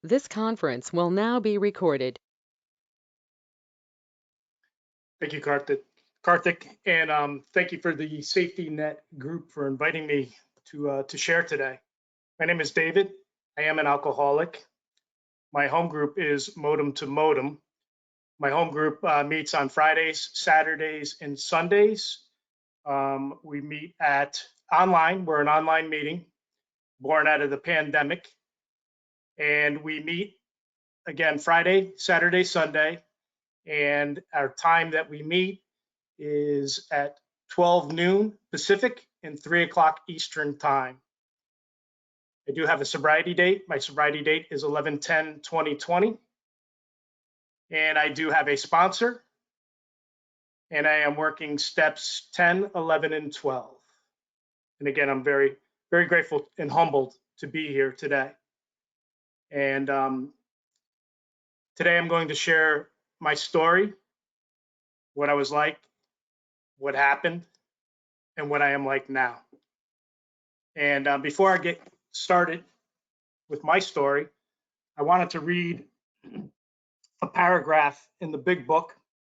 This conference will now be recorded. Thank you, Karthik, and thank you for the Safety Net group for inviting me to share today. My name is David. I am an alcoholic. My home group is Modem to Modem. My home group meets on Fridays, Saturdays, and Sundays. We meet at online. We're an online meeting born out of the pandemic, and we meet again Friday, Saturday, Sunday, and our time that we meet is at 12 noon Pacific and 3 o'clock Eastern time. I do have a sobriety date. My sobriety date is 11/10/2020. And I do have a sponsor. And I am working steps 10, 11, and 12. And again, I'm very, very grateful and humbled to be here today. And today I'm going to share my story, what I was like, what happened, and what I am like now. And before I get started with my story, I wanted to read a paragraph in the big book,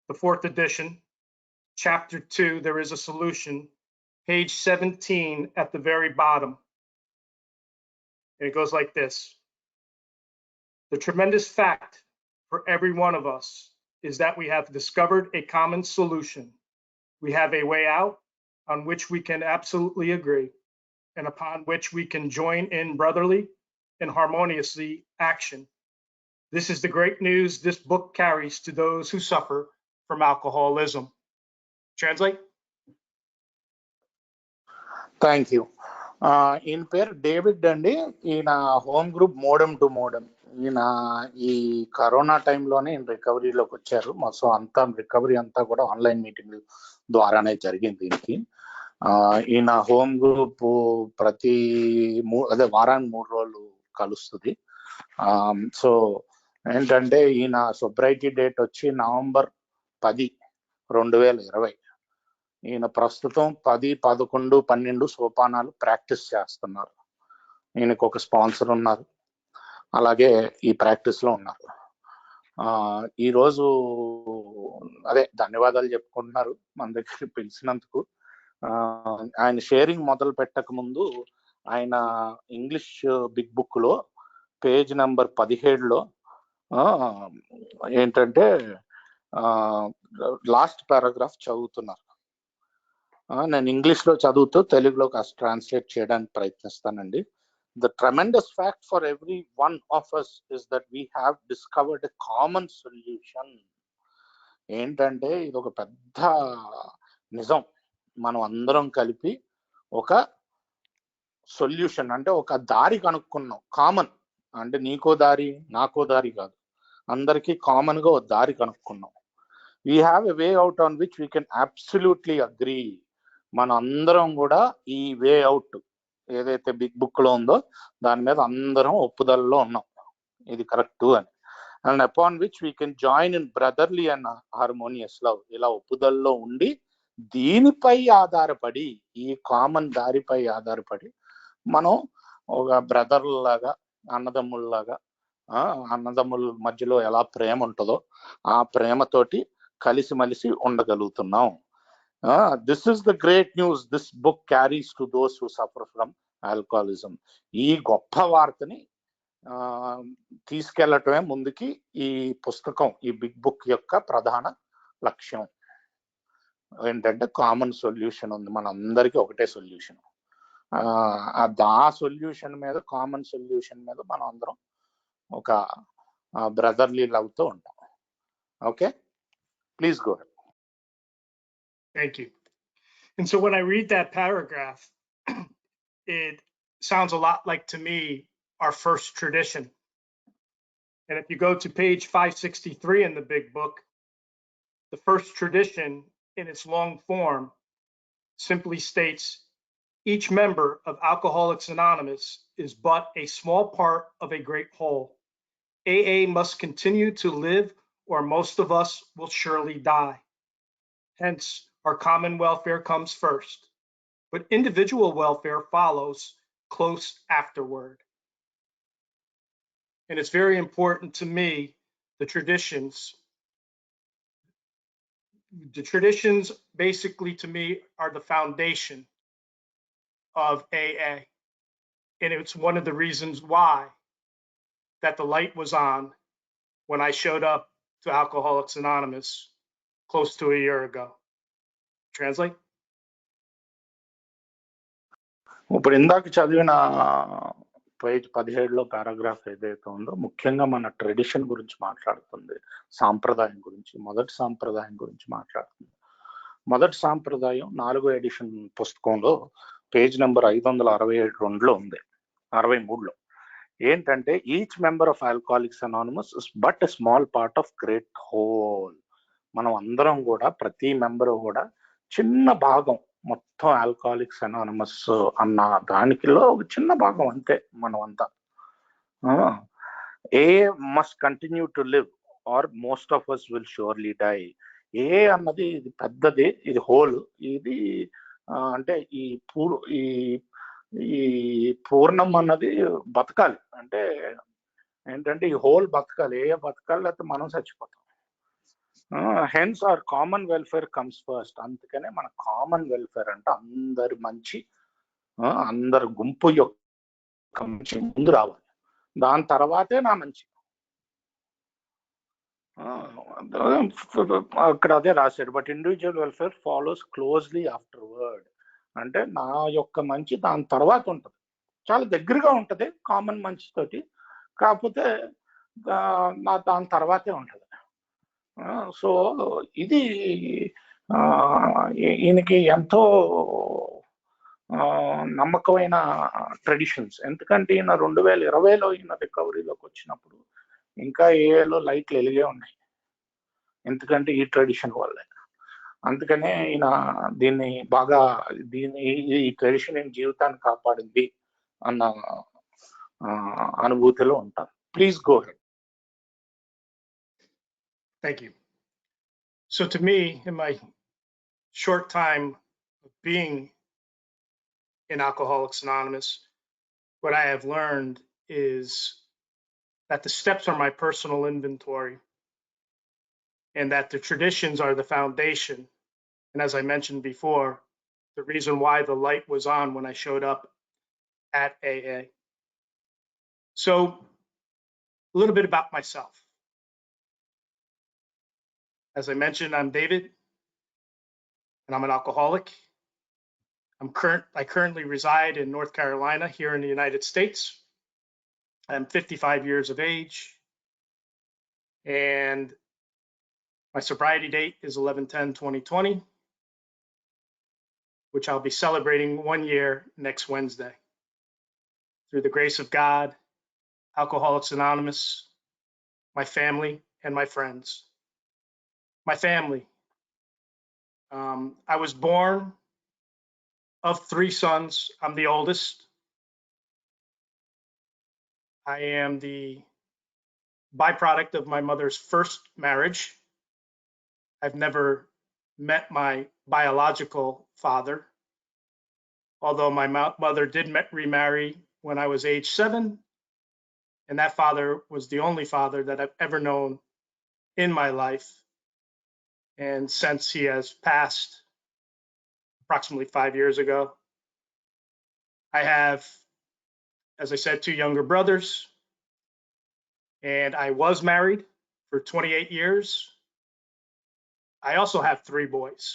the fourth edition, chapter 2, There is a Solution, page 17 at the very bottom. And it goes like this. The tremendous fact for every one of us is that we have discovered a common solution. We have a way out on which we can absolutely agree and upon which we can join in brotherly and harmoniously action. This is the great news this book carries to those who suffer from alcoholism. Translate. Thank you. ఈయన పేరు David అండి. ఈయన home group modem to modem. ఈయన ఈ corona టైంలోనే ఈయన రికవరీలోకి వచ్చారు. So అంతా రికవరీ అంతా కూడా ఆన్లైన్ మీటింగ్ ద్వారానే జరిగింది దీనికి. ఈయన హోమ్ గ్రూప్ ప్రతి వారానికి 3 రోజులు కలుస్తుంది. సో ఏంటంటే ఈయన సొబ్రైటీ డేట్ వచ్చి నవంబర్ 10, 2020. ఈయన ప్రస్తుతం 10, 11, 12 సోపానాలు ప్రాక్టీస్ చేస్తున్నారు. ఈయనకు ఒక స్పాన్సర్ ఉన్నారు, అలాగే ఈ ప్రాక్టీస్ లో ఉన్నారు. ఈరోజు ధన్యవాదాలు చెప్పుకుంటున్నారు మన దగ్గర పిలిచినందుకు. ఆయన షేరింగ్ మొదలు పెట్టక ముందు ఆయన ఇంగ్లీష్ బిగ్ బుక్ లో పేజ్ నెంబర్ 17లో ఏంటంటే లాస్ట్ పారాగ్రాఫ్ చదువుతున్నారు. నేను ఇంగ్లీష్ లో చదువుతూ తెలుగులో కాస్త ట్రాన్స్లేట్ చేయడానికి ప్రయత్నిస్తానండి. The tremendous fact for every one of us is that we have discovered a common solution. ఏంటంటే ఇది ఒక పెద్ద నిజం. మనం అందరం కలిపి ఒక సొల్యూషన్ అంటే ఒక దారి కనుక్కున్నాం. కామన్ అంటే నీకో దారి నాకో దారి కాదు, అందరికీ కామన్ గా ఒక దారి కనుక్కున్నాం. We have a way out on which we can absolutely agree. మన అందరం కూడా ఈ వే అవుట్ ఏదైతే బిగ్ బుక్ లో ఉందో దాని మీద అందరం ఒప్పుదలలో ఉన్నాం, ఇది కరెక్ట్ అని. And upon which we can join in brotherly and harmonious love. ఇలా ఒప్పుదలలో ఉండి దీనిపై ఆధారపడి, ఈ కామన్ దారిపై ఆధారపడి మనం ఒక బ్రదర్లాగా, అన్నదమ్ముల్లాగా, అన్నదమ్ముల మధ్యలో ఎలా ప్రేమ ఉంటుందో ఆ ప్రేమతోటి కలిసిమలిసి ఉండగలుగుతున్నాం. This is the great news this book carries to those who suffer from alcoholism. ఈ గొప్ప వార్తని తీసుకెళ్లటమే ముందుకి ఈ పుస్తకం, ఈ బిగ్ బుక్ యొక్క ప్రధాన లక్ష్యం. ఏంటంటే కామన్ సొల్యూషన్ ఉంది, మనందరికీ ఒకటే సొల్యూషన్. ఆ సొల్యూషన్ మీద, కామన్ సొల్యూషన్ మీద మనం అందరం ఒక బ్రదర్లీ లవ్ తో ఉంటాం. Okay, please go. Thank you. And so when I read that paragraph, it sounds a lot like, to me, our first tradition. And if you go to page 563 in the big book, the first tradition in its long form simply states, each member of Alcoholics Anonymous is but a small part of a great whole. AA must continue to live or most of us will surely die. Hence, our common welfare comes first, but individual welfare follows close afterward. and it's very important to me, the traditions. The traditions basically to me are the foundation of AA. And it's one of the reasons why that the light was on when I showed up to Alcoholics Anonymous close to a year ago. Translate? ఇప్పుడు ఇందాక చదివిన page 17లో paragraph ఏదైతే ఉందో ముఖ్యంగా మన tradition గురించి మాట్లాడుతుంది, సాంప్రదాయం గురించి, మొదటి సాంప్రదాయం గురించి మాట్లాడుతుంది. మొదటి సాంప్రదాయం 4వ ఎడిషన్ పుస్తకంలో పేజ్ నెంబర్ 562లో ఉంది, 63లో. ఏంటంటే each member of alcoholics anonymous but a small part of great whole. మనం అందరం కూడా, ప్రతి మెంబరు కూడా చిన్న భాగం, మొత్తం ఆల్కహాలిక్స్ అనానిమస్ అన్న దానికిలో ఒక చిన్న భాగం అంతే మనం అంతా. A must continue to live or most of us will surely die. A అన్నది ఇది పెద్దది, ఇది హోల్. ఇది అంటే ఈ పూర్ణం అన్నది బతకాలి. అంటే ఏంటంటే ఈ హోల్ బతకాలి, ఏ బతకాలి, లేకపోతే మనం చచ్చిపోతాం. Hence our common welfare comes first. అందుకనే మన కామన్ వెల్ఫేర్ అంటే అందరి మంచి, అందరి గుంపు యొక్క మంచి ముందు రావాలి, దాని తర్వాతే నా మంచి. అక్కడ అదే రాశాడు, but individual welfare follows closely afterward. అంటే నా యొక్క మంచి దాని తర్వాత ఉంటుంది, చాలా దగ్గరగా ఉంటుంది కామన్ మంచితోటి, కాకపోతే దాని తర్వాతే ఉంటుంది. సో ఇది ఈయనకి ఎంతో నమ్మకమైన ట్రెడిషన్స్. ఎందుకంటే ఈయన 2020లో ఈయన రికవరీలోకి వచ్చినప్పుడు ఇంకా ఏలో లైట్లు వెలిగే ఉన్నాయి, ఎందుకంటే ఈ ట్రెడిషన్ వల్లే. అందుకనే ఈయన దీన్ని బాగా, ఈ ట్రెడిషన్ ఈయన జీవితాన్ని కాపాడింది అన్న అనుభూతిలో ఉంటారు. Please go ahead. Thank you. So to me, in my short time of being in Alcoholics Anonymous, what I have learned is that the steps are my personal inventory and that the traditions are the foundation. And as I mentioned before, the reason why the light was on when I showed up at AA. So a little bit about myself. As I mentioned, I'm David, and I'm an alcoholic. I currently reside in North Carolina here in the United States. I'm 55 years of age, and my sobriety date is 11/10/2020, which I'll be celebrating 1 year next Wednesday. Through the grace of God, Alcoholics Anonymous, my family, and my friends. My family. I was born of 3 sons. I'm the oldest. I am the byproduct of my mother's first marriage. I've never met my biological father, although my mother did remarry when I was age 7, and that father was the only father that I've ever known in my life. And since he has passed approximately 5 years ago, I have, as I said, 2 younger brothers, and I was married for 28 years. I also have 3 boys.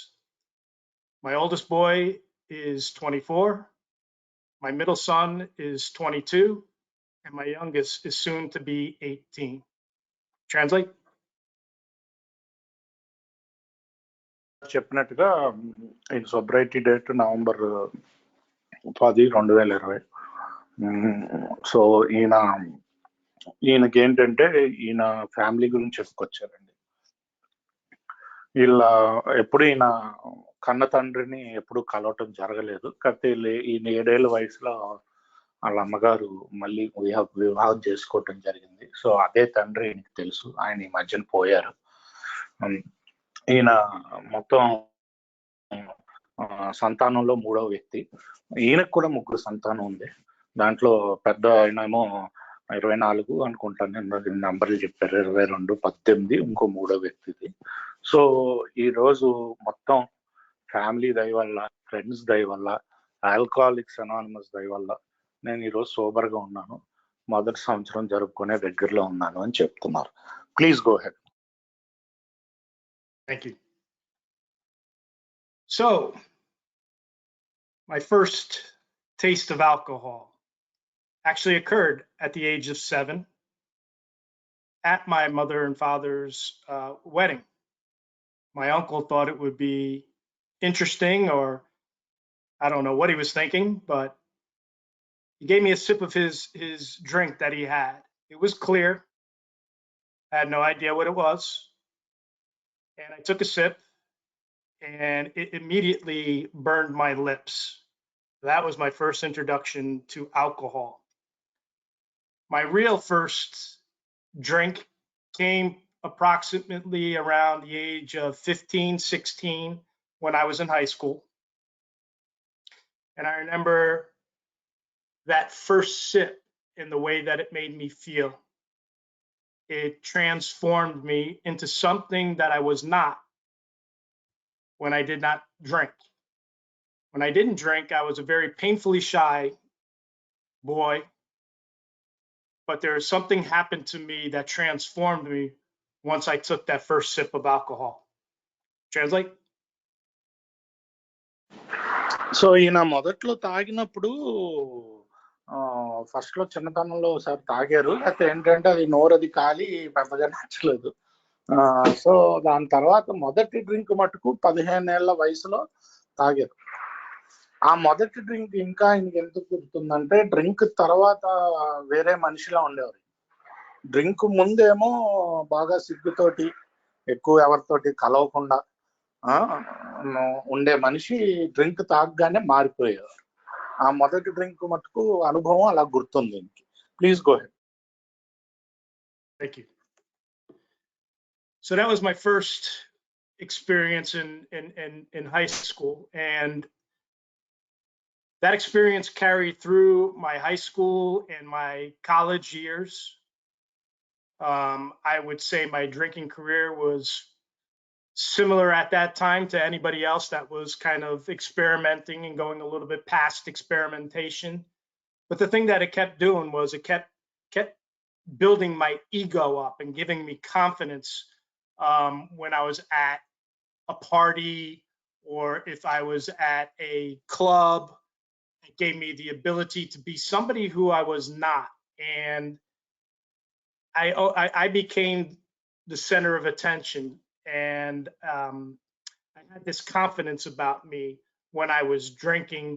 My oldest boy is 24, my middle son is 22, and my youngest is soon to be 18. Translate? చెప్పినట్టుగా ఈ సోబ్రైటీ date November 10, 2020. So ఈయనకి ఏంటంటే ఈయన family గురించి చెప్పుకొచ్చారండి. వీళ్ళ ఎప్పుడు ఈయన కన్న తండ్రిని ఎప్పుడు కలవటం జరగలేదు. కాకపోతే ఈయన 7 ఏళ్ళ వయసులో వాళ్ళ అమ్మగారు మళ్ళీ వివాహం చేసుకోవటం జరిగింది. సో అదే తండ్రి ఈయనకి తెలుసు, ఆయన ఈ మధ్యన పోయారు. ఈయన మొత్తం సంతానంలో 3వ వ్యక్తి. ఈయనకు కూడా 3 సంతానం ఉంది. దాంట్లో పెద్ద ఆయనేమో 24 అనుకుంటాను. నేను నంబర్లు చెప్పారు, 22, 18, ఇంకో 3వ వ్యక్తిది. సో ఈరోజు మొత్తం ఫ్యామిలీ దయ వల్ల, ఫ్రెండ్స్ దయ వల్ల, ఆల్కహాలిక్స్ అనానిమస్ దయ వల్ల నేను ఈరోజు సోబర్గా ఉన్నాను. మొదటి సంవత్సరం జరుపుకునే దగ్గరలో ఉన్నాను అని చెప్తున్నారు. Please go ahead. Thank you. So, my first taste of alcohol actually occurred at the age of 7 at my mother and father's wedding. My uncle thought it would be interesting, or I don't know what he was thinking, but he gave me a sip of his drink that he had. It was clear. I had no idea what it was. And I took a sip and it immediately burned my lips. That was my first introduction to alcohol. My real first drink came approximately around the age of 15, 16 when I was in high school. And I remember that first sip and the way that it made me feel. It transformed me into something that I was not when I did not drink. When I didn't drink, I was a very painfully shy boy, but there was something happened to me that transformed me once I took that first sip of alcohol. Translate? So ఈయన మొదట్లో తాగినప్పుడు first లో చిన్నతనంలో ఒకసారి తాగారు. అయితే ఏంటంటే అది నోరది కాలి పెద్దగా నచ్చలేదు. సో దాని తర్వాత మొదటి డ్రింక్ మటుకు 15 ఏళ్ల వయసులో తాగారు. ఆ మొదటి డ్రింక్ ఇంకా ఆయనకి ఎందుకు గుర్తుందంటే, డ్రింక్ తర్వాత వేరే మనిషిలా ఉండేవారు. డ్రింక్ ముందేమో బాగా సిగ్గుతోటి, ఎక్కువ ఎవరితోటి కలవకుండా ఉండే మనిషి డ్రింక్ తాగగానే మారిపోయేవారు. ఆ మొదటి డ్రింక్ మటుకు అనుభవం అలా గుర్తుంది. Please go ahead. Thank you. So that was my first experience in high school, and that experience carried through my high school and my college years. I would say my drinking career was similar at that time to anybody else that was kind of experimenting and going a little bit past experimentation. But the thing that it kept doing was it kept building my ego up and giving me confidence when I was at a party, or if I was at a club. It gave me the ability to be somebody who I was not. And I became the center of attention. And I had this confidence about me when I was drinking.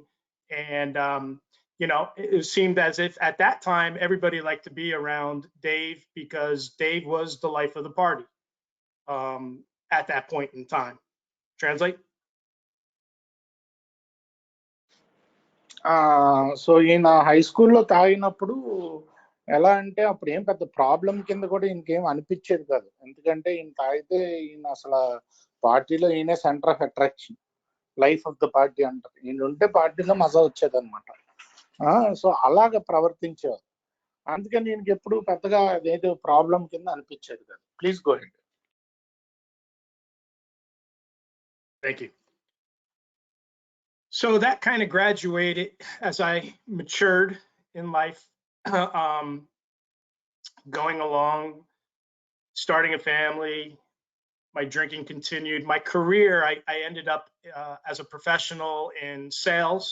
And, it seemed as if at that time, everybody liked to be around Dave because Dave was the life of the party at that point in time. Translate? So ఈయన high స్కూల్లో తాగినప్పుడు ఎలా అంటే అప్పుడు ఏం పెద్ద problem కింద కూడా ఇంకేం అనిపించేది కాదు. ఎందుకంటే ఈయన తాగితే ఈయన అసలు పార్టీలో ఈయనే centre of attraction, life of the party అంటారు. ఈయన ఉంటే పార్టీలో మజా వచ్చేది అనమాట. సో అలాగ ప్రవర్తించేవారు. అందుకని ఈయనకి ఎప్పుడు పెద్దగా అదేదో ప్రాబ్లం కింద అనిపించేది కాదు. Please go ahead. Thank you. So that kind of graduated as I matured in life, going along, starting a family. My drinking continued. My career, I ended up as a professional in sales,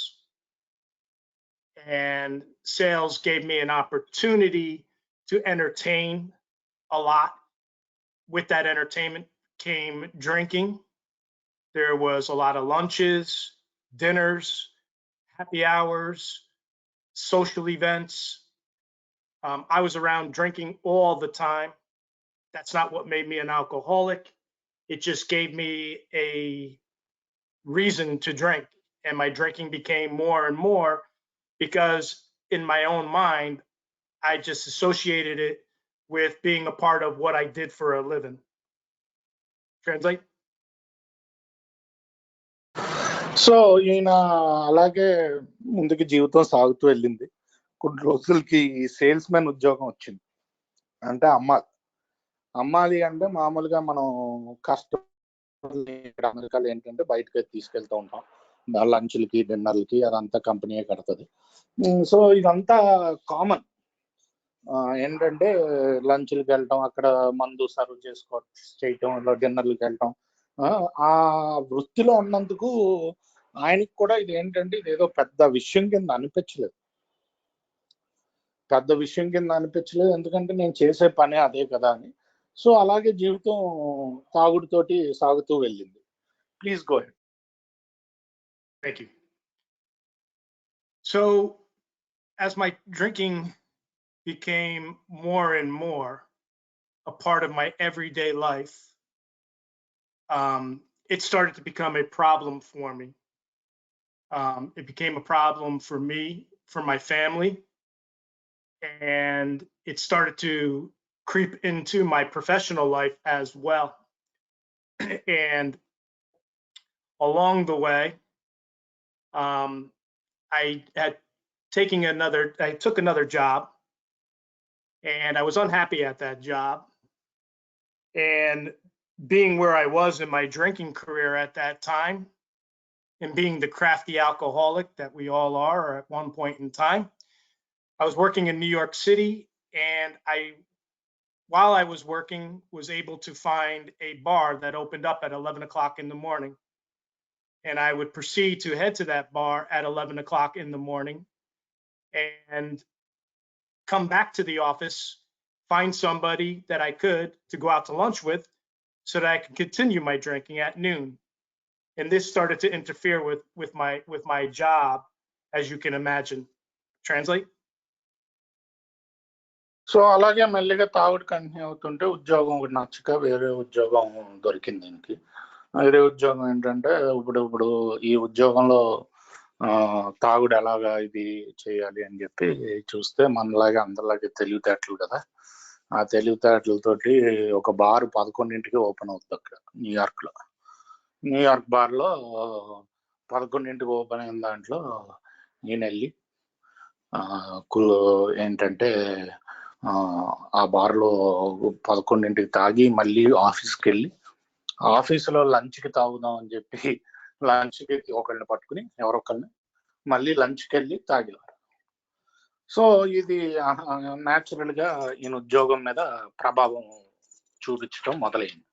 and sales gave me an opportunity to entertain a lot. With that entertainment came drinking. There was a lot of lunches, dinners, happy hours, social events. I was around drinking all the time. That's not what made me an alcoholic. It just gave me a reason to drink. And my drinking became more and more because in my own mind, I just associated it with being a part of what I did for a living. Translate? So ఈయన అలాగే ముందుకు జీవితం సాగుతూ వెళ్ళింది. కొన్ని రోజులకి sales men ఉద్యోగం వచ్చింది. అంటే అమ్మాలి అంటే మామూలుగా మనం కస్టమర్ని ఇక్కడ అమెరికాలో ఏంటంటే బయటకి తీసుకెళ్తూ ఉంటాం, లంచ్లకి డిన్నర్లకి అదంతా కంపెనీయే కడుతుంది. సో ఇదంతా కామన్. ఏంటంటే లంచ్లకి వెళ్ళటం, అక్కడ మందు సర్వ్ చేయటం, డిన్నర్లకి వెళ్ళటం. ఆ వృత్తిలో ఉన్నందుకు ఆయనకి కూడా ఇది ఏంటంటే ఇదేదో పెద్ద విషయం కింద అనిపించలేదు. ఎందుకంటే నేను చేసే పని అదే కదా అని. సో అలాగే జీవితం తాగుడుతోటి సాగుతూ వెళ్ళింది. Please go ahead. Thank you. So, as my drinking became more and more a part of my everyday life, it started to become a problem for me. It became a problem for me, for my family, and it started to creep into my professional life as well. And along the way, I took another job, and I was unhappy at that job. And being where I was in my drinking career at that time, and being the crafty alcoholic that we all are at one point in time, I was working in New York City, and while I was working, was able to find a bar that opened up at 11 o'clock in the morning. And I would proceed to head to that bar at 11 o'clock in the morning and come back to the office, find somebody that I could to go out to lunch with so that I could continue my drinking at noon. And this started to interfere with my job, as you can imagine. Translate? So అలాగే మెల్లిగా తాగుడు continue అవుతుంటే ఉద్యోగం ఒకటి నచ్చక వేరే ఉద్యోగం దొరికింది దీనికి. వేరే ఉద్యోగం ఏంటంటే ఇప్పుడు ఈ ఉద్యోగంలో తాగుడు ఎలాగా ఇది చేయాలి అని చెప్పి చూస్తే మనలాగే అందరిలాగే తెలివితేటలు కదా. ఆ తెలివితేటలతోటి ఒక బార్ 11ంటికి ఓపెన్ అవుతుంది అక్కడ న్యూయార్క్ బార్లో 11ంటికి ఓపెన్ అయిన దాంట్లో నేను వెళ్ళి ఏంటంటే ఆ బార్లో 11ంటికి తాగి మళ్ళీ ఆఫీస్కి వెళ్ళి ఆఫీసులో లంచ్కి తాగుదాం అని చెప్పి లంచ్కి ఒకళ్ళని పట్టుకుని ఎవరొకళ్ళని మళ్ళీ లంచ్కి వెళ్ళి తాగేవారు. సో ఇది న్యాచురల్ గా ఈయన ఉద్యోగం మీద ప్రభావం చూపించడం మొదలైంది.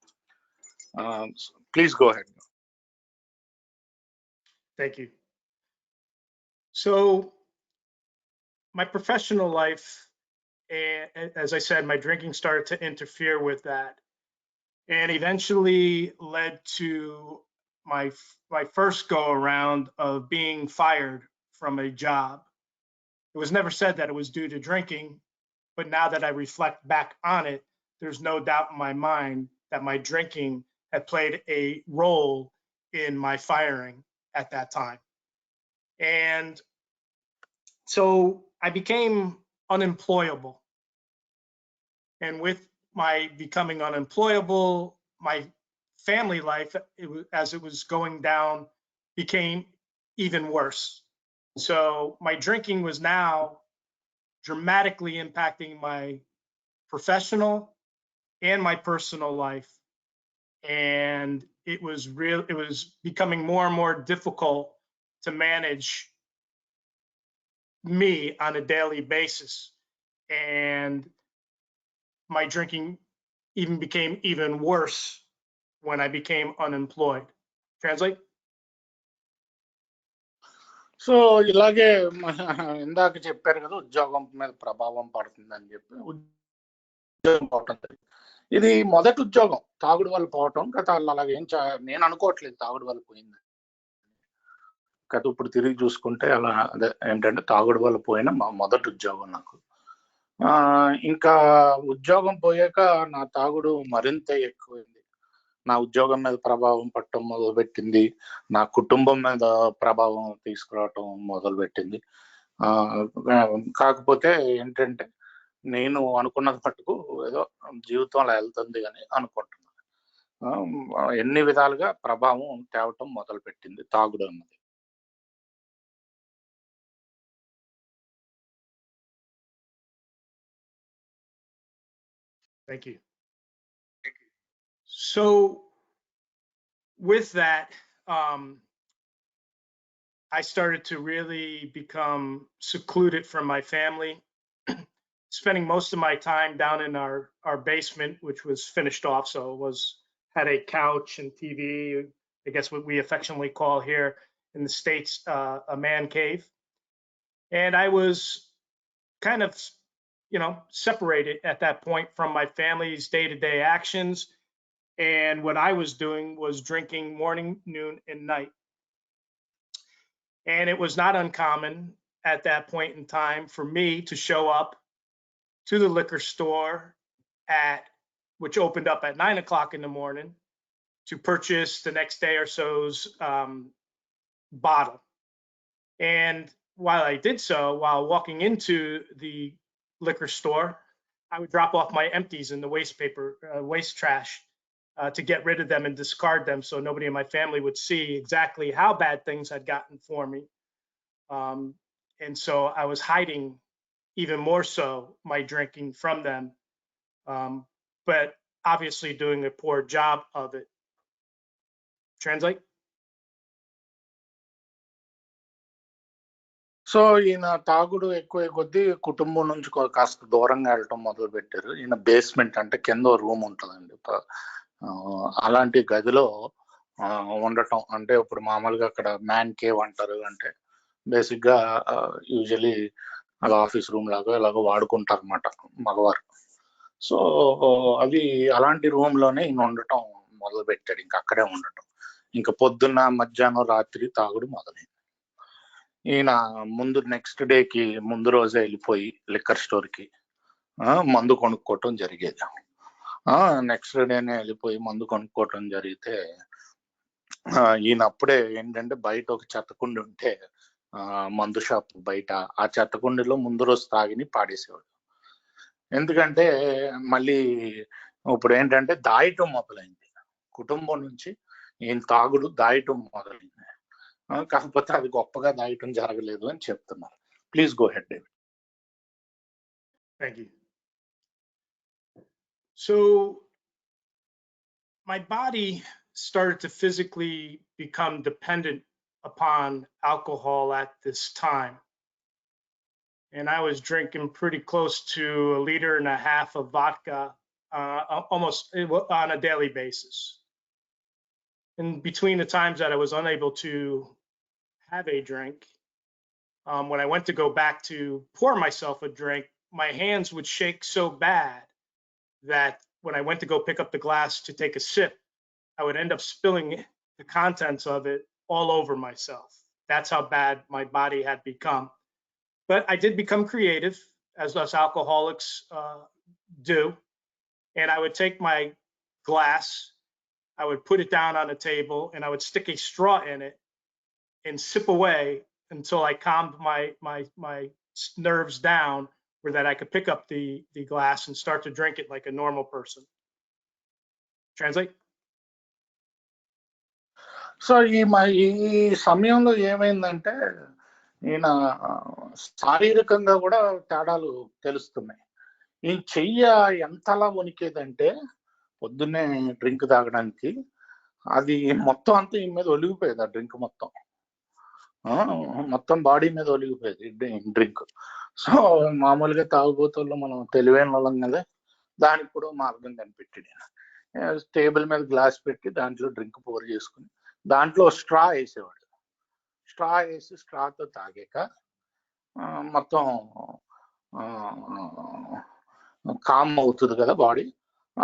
Please go ahead. Thank you. So my professional life, as I said, my drinking started to interfere with that, and eventually led to my first go around of being fired from a job. It was never said that it was due to drinking, but now that I reflect back on it, there's no doubt in my mind that my drinking had played a role in my firing at that time. And so I became unemployable. And with my becoming unemployable, my family life, as it was going down, became even worse. So my drinking was now dramatically impacting my professional and my personal life. And it was becoming more and more difficult to manage me on a daily basis. And my drinking even became even worse when I became unemployed. Translate? So ఇలాగే ఇందాక చెప్పారు కదా ఉద్యోగం మీద ప్రభావం పడుతుందని చెప్పి ఉద్యోగం పోవటం. ఇది మొదటి ఉద్యోగం తాగుడు వల్ల పోవటం. గత అలాగే నేను అనుకోవట్లేదు తాగుడు వల్ల పోయింది కదా. ఇప్పుడు తిరిగి చూసుకుంటే అలా అదే ఏంటంటే తాగుడు వల్ల పోయిన మా మొదటి ఉద్యోగం నాకు. ఇంకా ఉద్యోగం పోయాక నా తాగుడు మరింత ఎక్కువైంది. నా ఉద్యోగం మీద ప్రభావం పడటం మొదలుపెట్టింది. నా కుటుంబం మీద ప్రభావం తీసుకురావటం మొదలుపెట్టింది. కాకపోతే ఏంటంటే నేను అనుకున్నది మటుకు ఏదో జీవితం అలా వెళ్తుంది అని అనుకుంటున్నాను. ఎన్ని విధాలుగా ప్రభావం తేవటం మొదలుపెట్టింది తాగుడు అన్నది. Thank you. So with that, I started to really become secluded from my family, spending most of my time down in our basement, which was finished off. So it had a couch and TV, I guess what we affectionately call here in the States, a man cave. And I was kind of, separated at that point from my family's day-to-day actions. And what I was doing was drinking morning, noon, and night. And it was not uncommon at that point in time for me to show up to the liquor store which opened up at 9 o'clock in the morning, to purchase the next day or so's bottle. And while walking into the liquor store, I would drop off my empties in the waste trash, to get rid of them and discard them, so nobody in my family would see exactly how bad things had gotten for me. And so I was hiding even more so my drinking from them, but obviously doing a poor job of it. Translate? So ఈయన తాగుడు ఎక్కువ కొద్దీ కుటుంబం నుంచి కాస్త దూరంగా వెళ్ళటం మొదలు పెట్టారు. ఈయన బేస్మెంట్ అంటే కింద రూమ్ ఉంటుందండి, అలాంటి గదిలో ఉండటం. అంటే ఇప్పుడు మామూలుగా అక్కడ మ్యాన్ కేవ్ అంటారు, అంటే బేసిక్ గా యూజువలీ అలా ఆఫీస్ రూమ్ లాగా ఇలాగ వాడుకుంటారు అనమాట మగవారు. సో అది అలాంటి రూమ్ లోనే ఈయన ఉండటం మొదలు పెట్టాడు, ఇంకా అక్కడే ఉండటం. ఇంకా పొద్దున్న మధ్యాహ్నం రాత్రి తాగుడు మొదలైంది. ఈయన నెక్స్ట్ డేకి ముందు రోజే వెళ్ళిపోయి లిక్కర్ స్టోర్ కి మందు కొనుక్కోవటం జరిగేది. నెక్స్ట్ డేనే వెళ్ళిపోయి మందు కొనుక్కోవటం జరిగితే, ఈయన అప్పుడే ఏంటంటే బయట ఒక చెత్తకుండి ఉంటే, మందు షాప్ బయట ఆ చెత్తకుండిలో ముందు రోజు తాగిని పాడేసేవాడు. ఎందుకంటే మళ్ళీ ఇప్పుడు ఏంటంటే దాయటం మొదలైంది, కుటుంబం నుంచి ఈయన తాగుడు దాయటం మొదలైంది. కాకపోతే అది గొప్పగా దాయటం జరగలేదు అని చెప్తున్నారు. Please go head, David. Thank you. So my body started to physically become dependent upon alcohol at this time. And I was drinking pretty close to 1.5 liters of vodka, almost on a daily basis. And between the times that I was unable to have a drink, when I went to go back to pour myself a drink, my hands would shake so bad that when I went to go pick up the glass to take a sip, I would end up spilling the contents of it all over myself. That's how bad my body had become. But I did become creative, as us alcoholics do. And I would take my glass, I would put it down on a table, and I would stick a straw in it and sip away until I calmed my nerves down, where that I could pick up the glass and start to drink it like a normal person. Translate? So ఈ సమయంలో ఏమైందంటే, ఈయన శారీరకంగా కూడా తేడాలు తెలుస్తున్నాయి. ఈ చెయ్య ఎంతలా వణికేదంటే పొద్దున్నే డ్రింక్ తాగడానికి, అది మొత్తం అంతా ఈ మీద ఒలిగిపోయేది. ఆ డ్రింక్ మొత్తం బాడీ మీద ఒలిగిపోయేది డ్రింక్. సో మామూలుగా తాగుబోతుల్లో మనం తెలివైన వాళ్ళం కదా, దానికి కూడా మార్గం కనిపెట్టాడు. టేబుల్ మీద గ్లాస్ పెట్టి దాంట్లో డ్రింక్ పోర్ చేసుకుని దాంట్లో స్ట్రా వేసేవాడు. స్ట్రా వేసి స్ట్రాతో తాగాక మొత్తం కామ్ అవుతుంది కదా బాడీ,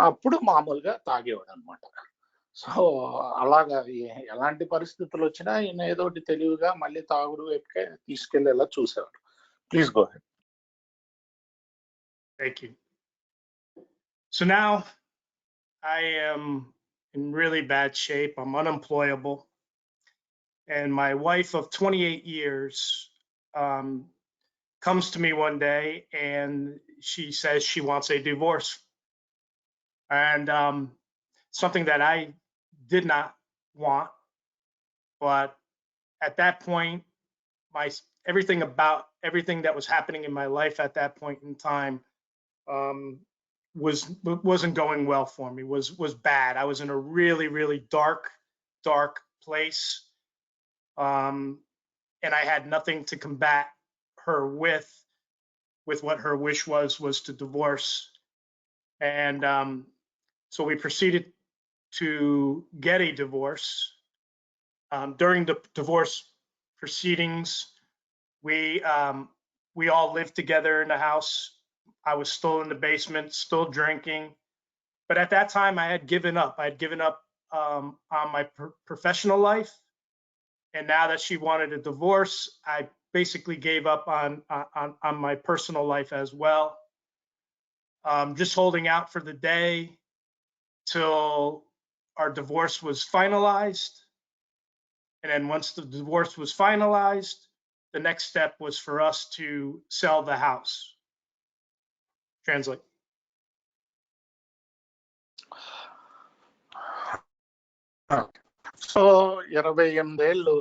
అప్పుడు మామూలుగా తాగేవాడు అనమాట. సో అలాగా ఎలాంటి పరిస్థితులు వచ్చినా ఈయన ఏదో ఒకటి తెలివిగా మళ్ళీ తాగుడు వైపుకే తీసుకెళ్లేలా చూసేవాడు. Please go ahead. Thank you. So now I am in really bad shape. I'm unemployable. And my wife of 28 years comes to me one day and she says she wants a divorce. And something that I did not want. But at that point, everything that was happening in my life at that point in time wasn't going well for me, was bad. I was in a really dark place. And I had nothing to combat her with what her wish was to divorce. And so we proceeded to get a divorce. During the divorce proceedings, we all lived together in the house. I was still in the basement, still drinking. But at that time, I had given up. I had given up on my professional life. And now that she wanted a divorce, I basically gave up on my personal life as well. Just holding out for the day till our divorce was finalized. And then once the divorce was finalized, the next step was for us to sell the house. Translate. So 28 ఏళ్ళు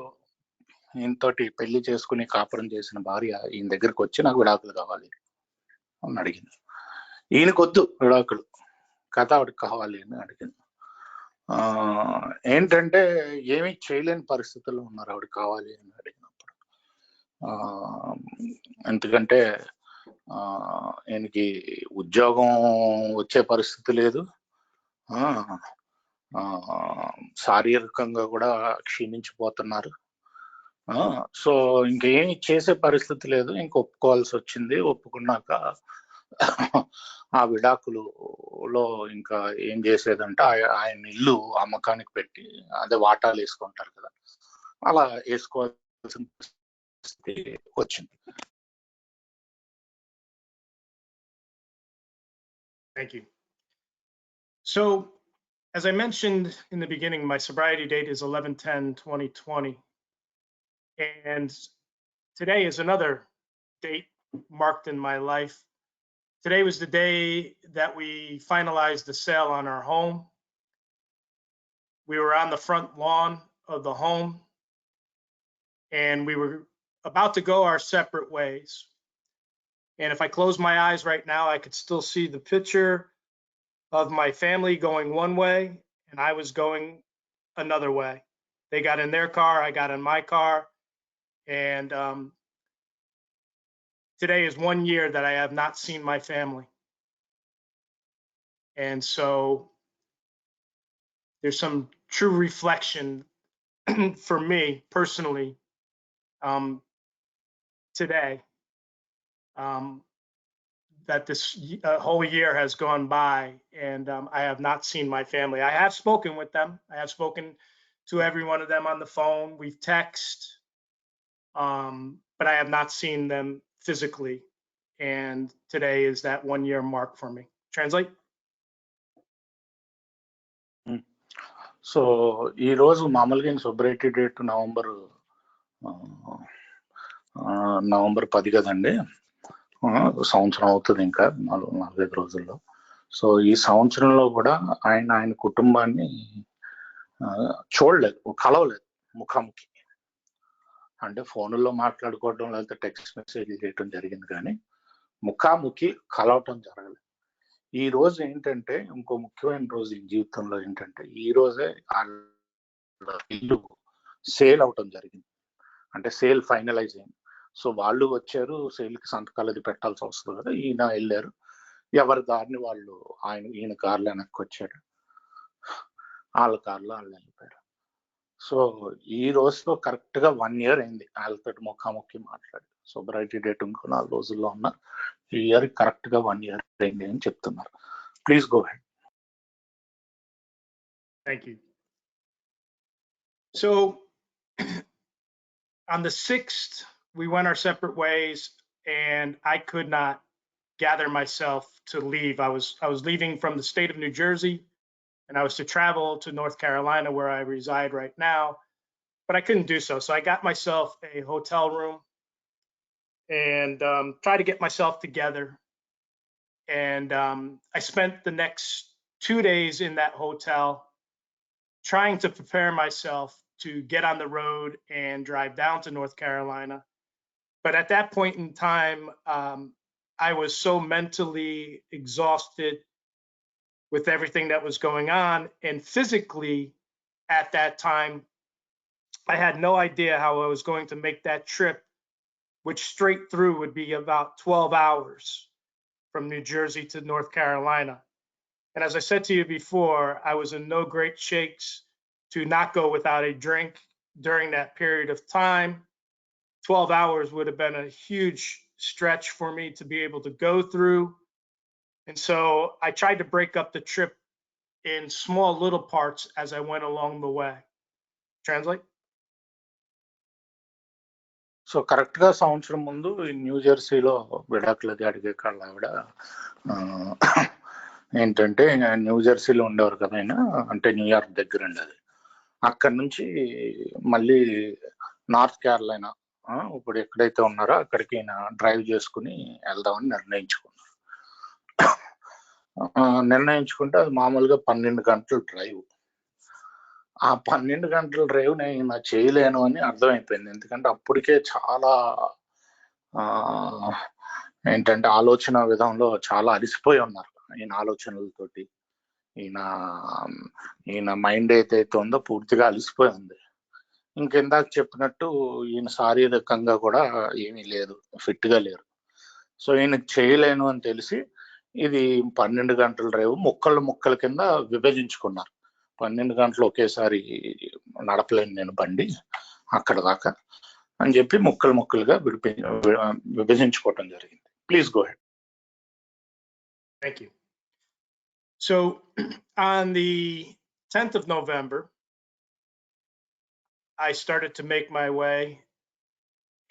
ఈయనతోటి పెళ్లి చేసుకుని కాపురం చేసిన భార్య ఈయన దగ్గరికి వచ్చి నాకు విడాకులు కావాలి అని అడిగింది. ఈయనకొద్దు విడాకులు, కథ ఆవిడకి కావాలి అని అడిగింది. ఏంటంటే ఏమీ చేయలేని పరిస్థితుల్లో ఉన్నారు ఆవిడ కావాలి అని అడిగినప్పుడు. ఎందుకంటే ఈయనకి ఉద్యోగం వచ్చే పరిస్థితి లేదు, శారీరకంగా కూడా క్షీణించిపోతున్నారు. సో ఇంకేమి చేసే పరిస్థితి లేదు, ఇంక ఒప్పుకోవాల్సి వచ్చింది. ఒప్పుకున్నాక ఆ విడాకులులో ఇంకా ఏం చేసేదంటే ఆయన ఇల్లు అమ్మకానికి పెట్టి అదే వాటాలు వేసుకుంటారు కదా, అలా వేసుకోవాల్సిన పరిస్థితి వచ్చింది. Thank you. So, as I mentioned in the beginning, my sobriety date is 11/10/2020. And today is another date marked in my life. Today was the day that we finalized the sale on our home. We were on the front lawn of the home, and we were about to go our separate ways. And if I close my eyes right now, I could still see the picture of my family going one way, and I was going another way. They got in their car, I got in my car, and today is 1 year that I have not seen my family. And so there's some true reflection for me personally today, that this whole year has gone by and I have not seen my family. I have spoken with them. I have spoken to every one of them on the phone. We've texted, but I have not seen them physically. And today is that 1 year mark for me. Translate. So ఈ రోజు మామూలుగా సోబ్రైటీ date November 10 కదండి. సంవత్సరం అవుతుంది ఇంకా 4-5 రోజుల్లో. So ఈ సంవత్సరంలో కూడా ఆయన కుటుంబాన్ని చూడలేదు, కలవలేదు ముఖాముఖి. అంటే ఫోన్లో మాట్లాడుకోవడం లేకపోతే టెక్స్ట్ మెసేజ్ చేయడం జరిగింది, కానీ ముఖాముఖి కలవటం జరగలేదు. ఈ రోజు ఏంటంటే ఇంకో ముఖ్యమైన రోజు ఈ జీవితంలో ఏంటంటే, ఈ రోజే ఇల్లు సేల్ అవటం జరిగింది. అంటే సేల్ ఫైనలైజ్ అయింది. సో వాళ్ళు వచ్చారు, సేల్కి సంతకాలు అది పెట్టాల్సి వస్తుంది కదా, ఈయన వెళ్ళారు, ఎవరి దారిని వాళ్ళు, ఈయన కార్లో వెనక్కి వచ్చాడు, వాళ్ళ కార్లో వాళ్ళు వెళ్ళిపోయారు. సో ఈ రోజుతో కరెక్ట్ గా 1 year అయింది వాళ్ళతో ముఖాముఖి మాట్లాడి. సోబ్రైటీ డేట్ ఇంకో 4 రోజుల్లో ఉన్న ఈ ఇయర్ కరెక్ట్ గా 1 year అయింది అని చెప్తున్నారు. Please go ahead. Thank you. So on the 6th, we went our separate ways, and I could not gather myself to leave. I was leaving from the state of New Jersey, and I was to travel to North Carolina, where I reside right now, but I couldn't do so. So I got myself a hotel room and tried to get myself together. And I spent the next 2 days in that hotel trying to prepare myself to get on the road and drive down to North Carolina. But at that point in time, I was so mentally exhausted with everything that was going on. And physically, at that time, I had no idea how I was going to make that trip, which straight through would be about 12 hours from New Jersey to North Carolina. And as I said to you before, I was in no great shakes to not go without a drink during that period of time. 12 hours would have been a huge stretch for me to be able to go through. And so I tried to break up the trip in small little parts as I went along the way. Translate? So correct గా సంవత్సరం ముందు new జెర్సీలో విడాకులది అడిగే కాళ్ళ ఆవిడ ఏంటంటే new జెర్సీలో ఉండేవారు కదా ఆయన, అంటే న్యూయార్క్ దగ్గర ఉండేది. అక్కడి నుంచి మళ్ళీ నార్త్ కేరళైనా ఇప్పుడు ఎక్కడైతే ఉన్నారో అక్కడికి డ్రైవ్ చేసుకుని వెళ్దామని నిర్ణయించుకుంటే అది మామూలుగా 12 గంటల డ్రైవ్. ఆ 12 గంటల డ్రైవ్ నేను చేయలేను అని అర్థమైపోయింది. ఎందుకంటే అప్పటికే చాలా ఏంటంటే ఆలోచన విధంలో చాలా అలసిపోయి ఉన్నారు. ఈయన ఆలోచనలతోటి ఈయన మైండ్ ఏదైతే ఉందో పూర్తిగా అలసిపోయి ఉంది. ఇంకెందాక చెప్పినట్టు ఈయన శారీరకంగా కూడా ఏమీ లేదు, ఫిట్ గా లేరు. సో ఈయనకి చేయలేను అని తెలిసి ఇది 12 గంటల డ్రైవ్ ముక్కల కింద విభజించుకున్నారు. 12 గంటలు ఒకేసారి నడపలేను నేను బండి అక్కడ దాకా అని చెప్పి ముక్కలుగా విభజించుకోవటం జరిగింది. Please go ahead. Thank you. So on the 10th of November, I started to make my way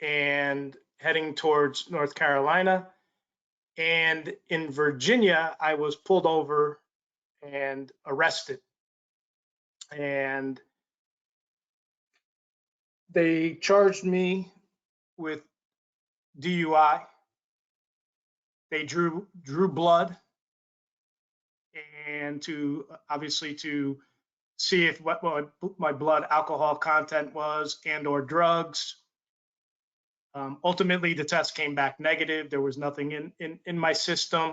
and heading towards North Carolina. And in Virginia, I was pulled over and arrested. And they charged me with DUI. They drew blood, and to obviously to see if what my blood alcohol content was and or drugs. Ultimately, the test came back negative. There was nothing in my system.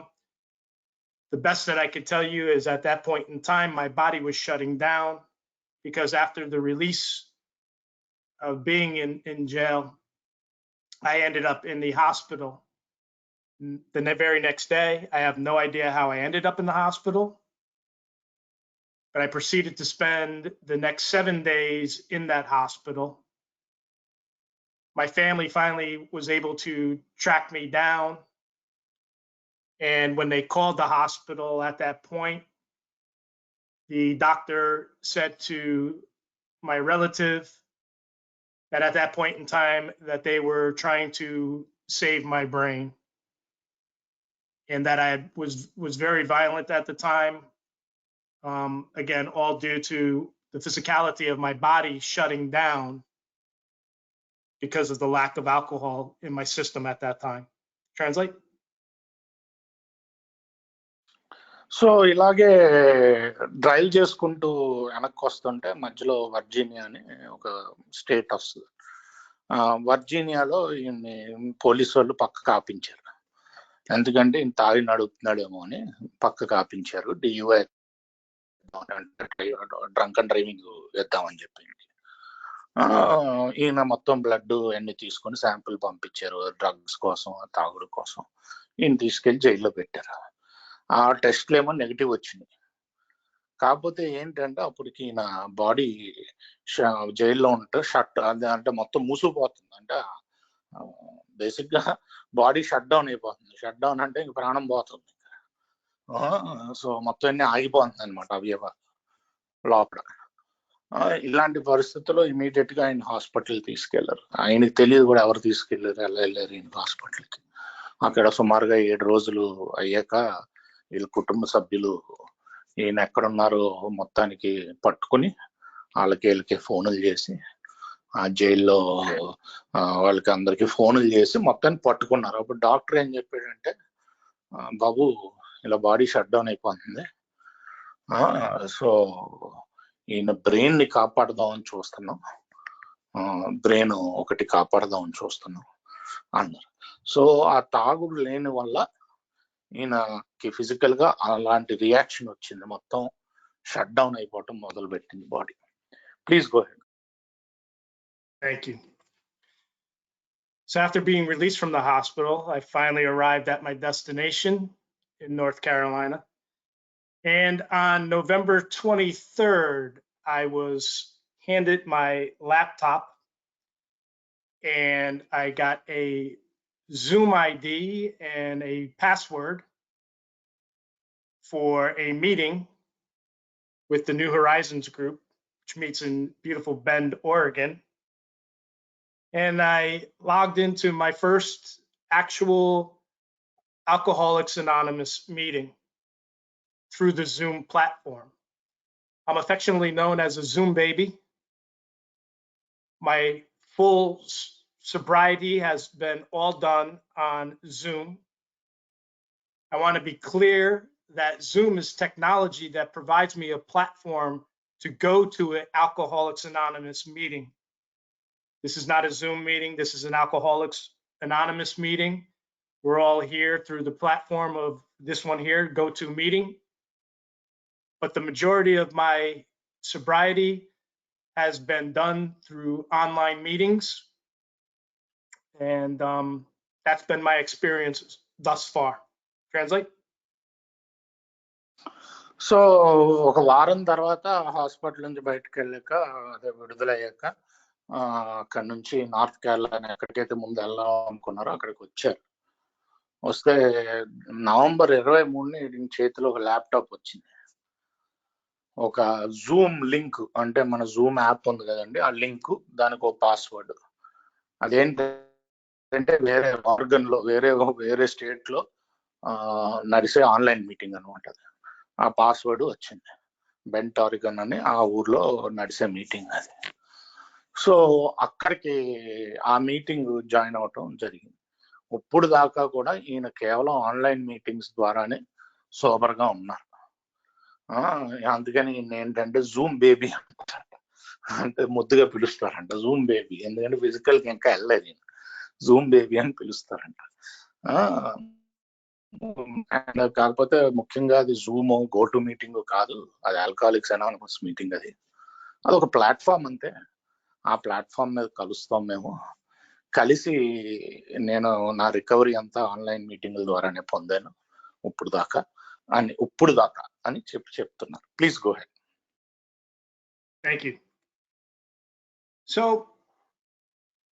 The best that I could tell you is at that point in time, my body was shutting down, because after the release of being in jail, I ended up in the hospital. The very next day, I have no idea how I ended up in the hospital, but I proceeded to spend the next 7 days in that hospital. My family finally was able to track me down. And when they called the hospital at that point, the doctor said to my relative that at that point in time that they were trying to save my brain, and that I was very violent at the time. Again, all due to the physicality of my body shutting down because of the lack of alcohol in my system at that time. Translate? So ఇలాగే drive చేసుకుంటూ వెనక్కి వస్తుంటే మధ్యలో Virginia అని ఒక state వస్తుంది. వర్జీనియాలో ఈయన్ని police వాళ్ళు పక్కకు ఆపించారు. ఎందుకంటే ఈయన తాగి నడుపుతున్నాడేమో అని పక్కకు ఆపించారు. DUI డ్రంక్ అండ్ డ్రైవింగ్ వేద్దామని చెప్పి ఈయన మొత్తం బ్లడ్ అన్ని తీసుకొని శాంపుల్ పంపించారు డ్రగ్స్ కోసం, తాగుడు కోసం. ఈయన తీసుకెళ్లి జైల్లో పెట్టారు. ఆ టెస్ట్లు ఏమో నెగిటివ్ వచ్చినాయి. కాకపోతే ఏంటంటే అప్పటికి ఈయన బాడీ జైల్లో ఉంటే షట్ అంటే మొత్తం మూసుకుపోతుంది. అంటే బేసిక్ గా బాడీ షట్ డౌన్ అయిపోతుంది. షట్ డౌన్ అంటే ఇంక ప్రాణం పోతుంది. సో మొత్తం అన్ని ఆగిపోతుంది అనమాట అవయవాలు లోపల. ఇలాంటి పరిస్థితుల్లో ఇమీడియట్ గా ఆయన హాస్పిటల్ తీసుకెళ్లారు. ఆయనకి తెలియదు కూడా ఎవరు తీసుకెళ్లారు, ఎలా వెళ్ళారు ఈయన హాస్పిటల్కి. అక్కడ సుమారుగా 7 రోజులు అయ్యాక వీళ్ళ కుటుంబ సభ్యులు ఈయన ఎక్కడున్నారో మొత్తానికి పట్టుకుని వీళ్ళకి ఫోనులు చేసి ఆ జైల్లో వాళ్ళకి అందరికి ఫోనులు చేసి మొత్తాన్ని పట్టుకున్నారు. అప్పుడు డాక్టర్ ఏం చెప్పాడంటే, బాబు ఇలా బాడీ షట్ డౌన్ అయిపోతుంది, సో ఈయన బ్రెయిన్ ని కాపాడదామని చూస్తున్నాం, బ్రెయిన్ ఒకటి కాపాడదామని చూస్తున్నాం అన్నారు. సో ఆ తాగుడు లేని వల్ల ఈయనకి ఫిజికల్ గా అలాంటి రియాక్షన్ వచ్చింది, మొత్తం షట్ డౌన్ అయిపోవటం మొదలు పెట్టింది body. Please go ahead. Thank you. So after being released from the hospital, I finally arrived at my destination in North Carolina. And on November 23rd, I was handed my laptop and I got a Zoom ID and a password for a meeting with the New Horizons group, which meets in beautiful Bend, Oregon. And I logged into my first actual Alcoholics Anonymous meeting through the Zoom platform. I'm affectionately known as a Zoom baby. My full sobriety has been all done on Zoom. I want to be clear that Zoom is technology that provides me a platform to go to an Alcoholics Anonymous meeting. This is not a Zoom meeting. This is an Alcoholics Anonymous meeting. We're all here through the platform of this one here, go-to meeting. But the majority of my sobriety has been done through online meetings. And that's been my experience thus far. Translate. So ఒక వారం తర్వాత hospital నుంచి బయటకు వెళ్ళాక, అదే విడుదలయ్యాక అక్కడ నుంచి north Kerala ఎక్కడికైతే ముందు వెళ్దాం అనుకున్నారో అక్కడికి వచ్చారు. వస్తే నవంబర్ 23 చేతిలో ఒక ల్యాప్టాప్ వచ్చింది. ఒక జూమ్ లింక్, అంటే మన జూమ్ యాప్ ఉంది కదండి, ఆ లింక్, దానికి ఒక పాస్వర్డ్. అదేంటంటే వేరే ఆర్గన్ లో, వేరే స్టేట్ లో నడిసే ఆన్లైన్ మీటింగ్ అనమాట. ఆ పాస్వర్డ్ వచ్చింది. బెంట్ ఆరిగన్ అని ఆ ఊర్లో నడిసే మీటింగ్ అది. సో అక్కడికి ఆ మీటింగ్ జాయిన్ అవటం జరిగింది. ఇప్పుడు దాకా కూడా ఈయన కేవలం ఆన్లైన్ మీటింగ్స్ ద్వారానే సోబర్గా ఉన్నారు. అందుకని ఈయన ఏంటంటే జూమ్ బేబీ అంటారు, అంటే ముద్దుగా పిలుస్తారంట జూమ్ బేబీ. ఎందుకంటే ఫిజికల్ కి ఇంకా వెళ్ళలేదు ఈయన, జూమ్ బేబీ అని పిలుస్తారంట. కాకపోతే ముఖ్యంగా అది జూమ్ గో టు మీటింగ్ కాదు, అది ఆల్కహాలిక్స్ అనానిమస్ మీటింగ్. అది ఒక ప్లాట్ఫామ్ అంతే. ఆ ప్లాట్ఫామ్ మీద కలుస్తాం మేము. కలిసి నేను నా రికవరీ అంతా ఆన్లైన్ మీటింగ్ల ద్వారానే పొందాను ఇప్పుడు దాకా అని చెప్తున్నారు. Please go ahead. Thank you. So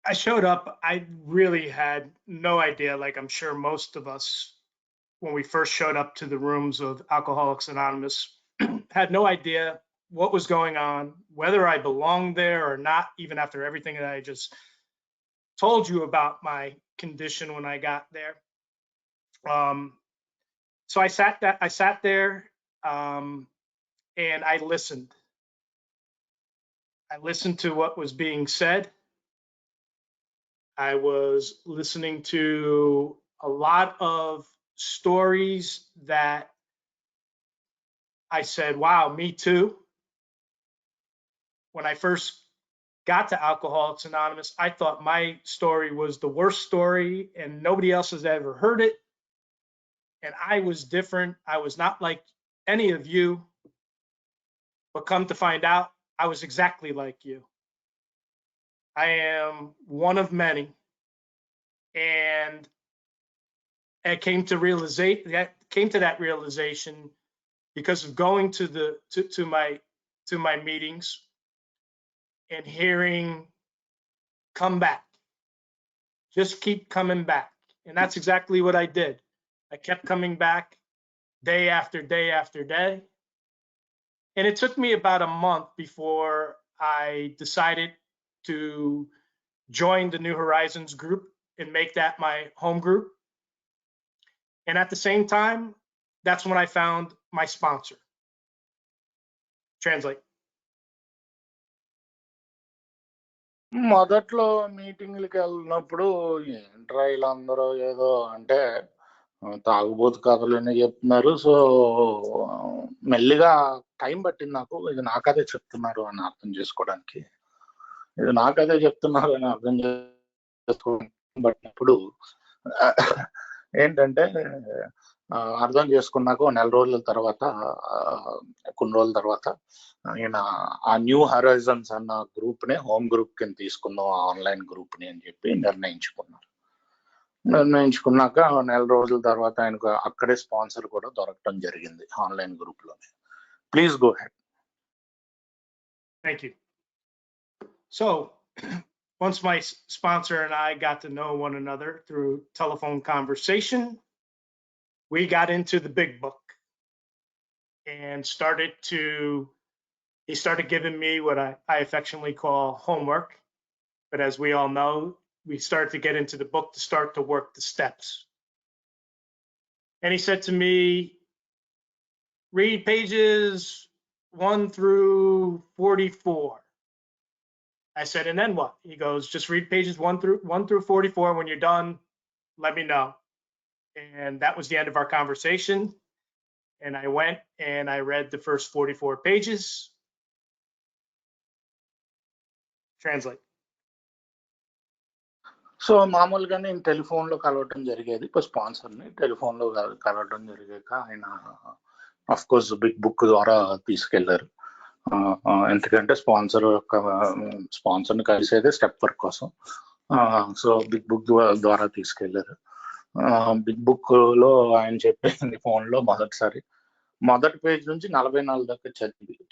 I showed up. I really had no idea, like I'm sure most of us, when we first showed up to the rooms of Alcoholics Anonymous, had no idea what was going on, whether I belonged there or not, even after everything that I just told you about my condition when I got there. So I sat there and I listened. I listened to what was being said. I was listening to a lot of stories that I said, wow, me too. When I first got to Alcoholics Anonymous, I thought my story was the worst story and nobody else has ever heard it. And I was different. I was not like any of you. But come to find out, I was exactly like you. I am one of many. And I came to that realization because of going to my meetings and hearing come back. Just keep coming back. And that's exactly what I did. I kept coming back day after day after day. And it took me about a month before I decided to join the New Horizons group and make that my home group. And at the same time, that's when I found my sponsor. Translate. మొదట్లో మీటింగ్లకి వెళ్ళినప్పుడు ఏంట్రా వీళ్ళందరూ ఏదో అంటే తాగుబోతు కథలని చెప్తున్నారు. So మెల్లిగా time పట్టింది నాకు, ఇది నా కథే చెప్తున్నారు అని అర్థం చేసుకోవడానికి. ఇది నా కథే చెప్తున్నారు అని అర్థం చేసుకోవడానికి పట్టినప్పుడు ఏంటంటే అర్థం చేసుకున్నాక నెల రోజుల తర్వాత కొన్ని రోజుల తర్వాత ఈయన ఆ న్యూ హరైజన్స్ అన్న గ్రూప్ ని హోమ్ గ్రూప్ కింద తీసుకుందాం ఆన్లైన్ గ్రూప్ ని అని చెప్పి నిర్ణయించుకున్నారు. నిర్ణయించుకున్నాక నెల రోజుల తర్వాత ఆయనకు అక్కడే స్పాన్సర్ కూడా దొరకడం జరిగింది ఆన్లైన్ గ్రూప్ లోనే. Please go ahead. Thank you. So once my sponsor and I got to know one another through telephone conversation, we got into the big book and he started giving me what I affectionately call homework. But as we all know, we started to get into the book to start to work the steps. And he said to me, read pages 1 through 44. I said, and then what? He goes, just read pages 1 through 44. When you're done, let me know. And that was the end of our conversation. And I went and I read the first 44 pages. Translate. So మామూలుగా నేను టెలిఫోన్లో కలవటం జరిగేది. స్పాన్సర్ని టెలిఫోన్లో కలవటం జరిగాక ఆయన of course big book ద్వారా తీసుకెళ్లారు. ఎందుకంటే స్పాన్సర్ని కలిసేదే స్టెప్ వర్క్ కోసం. సో బిగ్ బుక్ ద్వారా తీసుకెళ్లారు. బిగ్ బుక్ లో ఆయన చెప్పింది ఫోన్లో మొదటి పేజ్ నుంచి 44 దాకా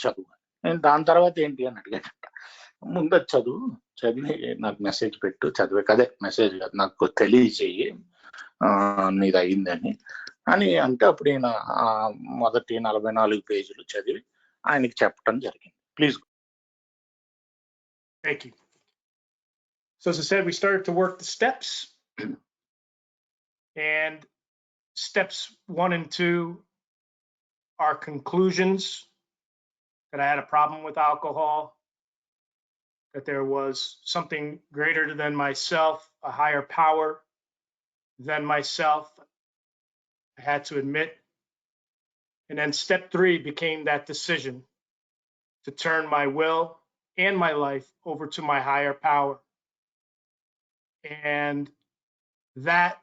చదువు. నేను దాని తర్వాత ఏంటి అని అడిగానంట. ముందు చదివి నాకు మెసేజ్ పెట్టు, చదివే కదే మెసేజ్ కాదు, నాకు తెలియజేయి నీది అయిందని అని అంటే అప్పుడు ఈయన మొదటి 44 పేజీలు చదివి ఆయనకి చెప్పడం జరిగింది. Please. Thank you. So as I said, we started to work the steps, and steps 1 and 2 are conclusions that I had a problem with alcohol, that there was something greater than myself, a higher power than myself, I had to admit. And then step 3 became that decision to turn my will and my life over to my higher power. And that,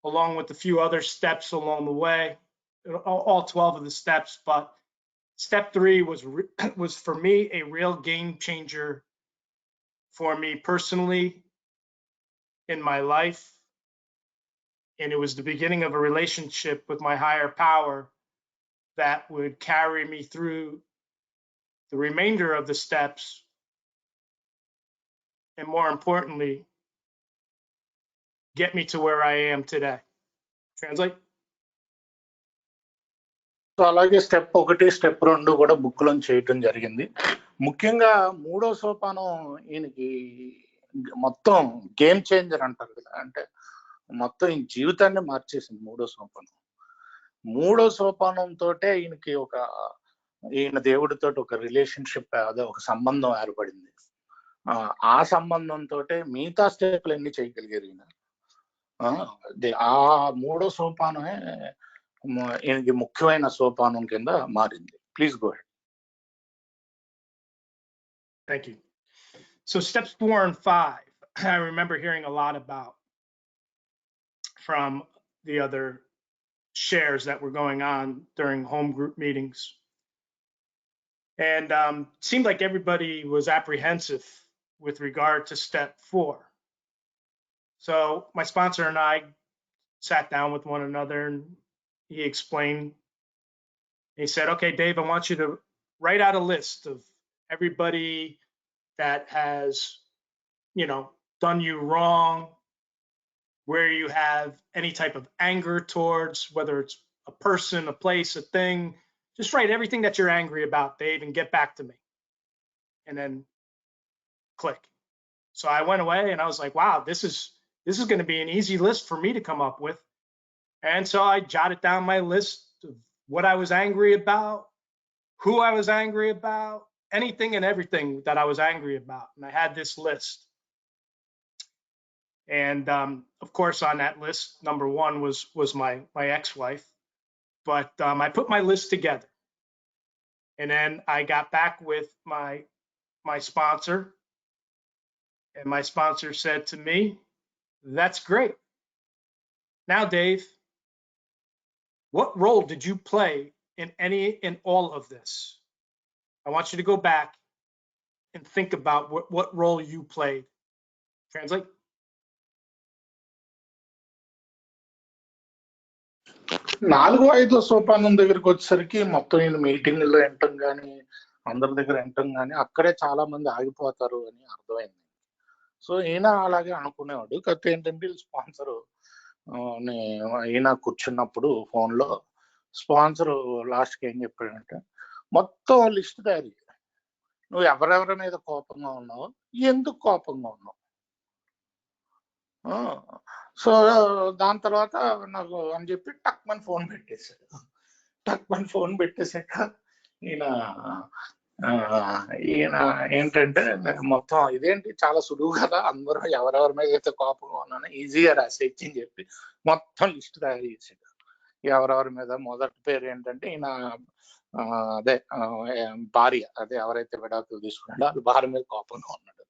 along with a few other steps along the way, all 12 of the steps, but step 3 was for me a real game changer for me personally in my life. And it was the beginning of a relationship with my higher power that would carry me through the remainder of the steps, and more importantly, get me to where I am today. Translate. So అలాగే step 1, step 2 కూడా book లో చేయటం జరిగింది. ముఖ్యంగా 3వ సోపానం ఈయనకి మొత్తం game changer అంటారు కదా, అంటే మొత్తం ఈ జీవితాన్ని మార్చేసింది 3వ సోపానం. 3వ సోపానంతో ఈయన దేవుడితో ఒక రిలేషన్షిప్, అదే ఒక సంబంధం ఏర్పడింది. ఆ సంబంధంతో మిగతా స్టెప్లు ఎన్ని చేయగలిగారు ఈయన. ఆ 3వ సోపానమే ఈయనకి ముఖ్యమైన సోపానం కింద మారింది. Please go ahead. Thank you. So steps 4 and 5, I remember hearing a lot about from the other shares that were going on during home group meetings. And seemed like everybody was apprehensive with regard to step 4. So my sponsor and I sat down with one another, and he explained. He said, okay, Dave, I want you to write out a list of everybody that has, done you wrong, where you have any type of anger towards, whether it's a person, a place, a thing. Just write everything that you're angry about, Dave, and get back to me. And then click. So I went away and I was like, wow, this is going to be an easy list for me to come up with. And so I jotted down my list of what I was angry about, who I was angry about, anything and everything that I was angry about. And I had this list. And of course, on that list, number 1 was my ex-wife. But I put my list together. And then I got back with my sponsor. And my sponsor said to me, that's great. Now, Dave, What role did you play in all of this? I want you to go back and think about what role you played. Translate. నాలుగో ఐదో సోపానం దగ్గరికి వచ్చేసరికి మొత్తం నేను మీటింగ్లో వింటాం కానీ అందరి దగ్గర వింటాం కానీ అక్కడే చాలా మంది ఆగిపోతారు అని అర్థమైంది. సో ఈయన అలాగే అనుకునేవాడు. కాకపోతే ఏంటంటే స్పాన్సర్ ఈయన కూర్చున్నప్పుడు ఫోన్లో స్పాన్సర్ లాస్ట్కి ఏం చెప్పాడంటే మొత్తం లిస్ట్ తయారు చేయి. నువ్వు ఎవరెవరి మీద కోపంగా ఉన్నావు, ఎందుకు కోపంగా ఉన్నావు. సో దాని తర్వాత నాకు అని చెప్పి టక్మన్ ఫోన్ పెట్టేశాడు. టక్మన్ ఫోన్ పెట్టేశాక ఈయన ఈయన ఏంటంటే మొత్తం ఇదేంటి చాలా సులువు కదా, అందరూ ఎవరెవరి మీద అయితే కోపంగా ఉన్నానో ఈజీగా రాసేయచ్చు అని చెప్పి మొత్తం లిస్ట్ తయారు చేశాడు. ఎవరెవరి మీద మొదటి పేరు ఏంటంటే ఈయన అదే భార్య, అదే ఎవరైతే విడాకులు తీసుకున్నాడో అది భార్య మీద కోపంగా ఉన్నాడు.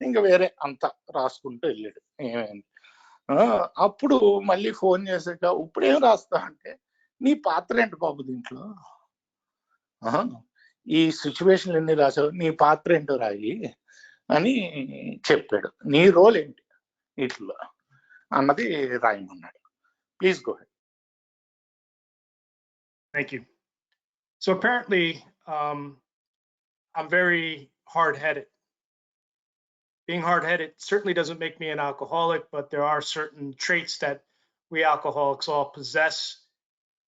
ఇంకా వేరే అంతా రాసుకుంటూ వెళ్ళాడు. ఏమైంది అప్పుడు మళ్ళీ ఫోన్ చేశాక ఇప్పుడేం రాస్తా అంటే నీ పాత్ర ఏంటి బాబు దీంట్లో, ఈ సిచ్యువేషన్ ఎన్ని రాసావు, నీ పాత్ర ఏంటో రాయి అని చెప్పాడు. నీ రోల్ ఏంటి ఇట్లా అన్నది రాయమన్నాడు. Please go ahead. Thank you. So apparently, I'm very hard-headed. Being hard-headed certainly doesn't make me an alcoholic, but there are certain traits that we alcoholics all possess.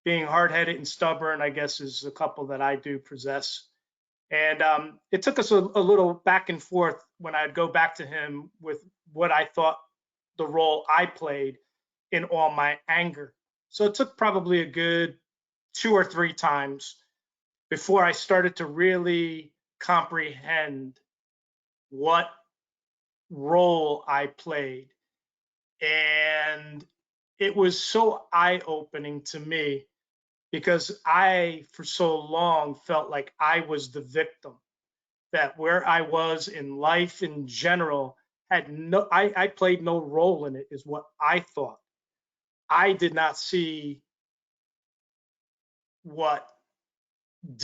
Being hard-headed and stubborn, I guess, is a couple that I do possess. And it took us a little back and forth when I'd go back to him with what I thought the role I played in all my anger. So it took probably a good 2 or 3 times before I started to really comprehend what role I played. And it was so eye-opening to me because I, for so long, felt like I was the victim, that where I was in life in general had I played no role in it, is what I thought. I did not see what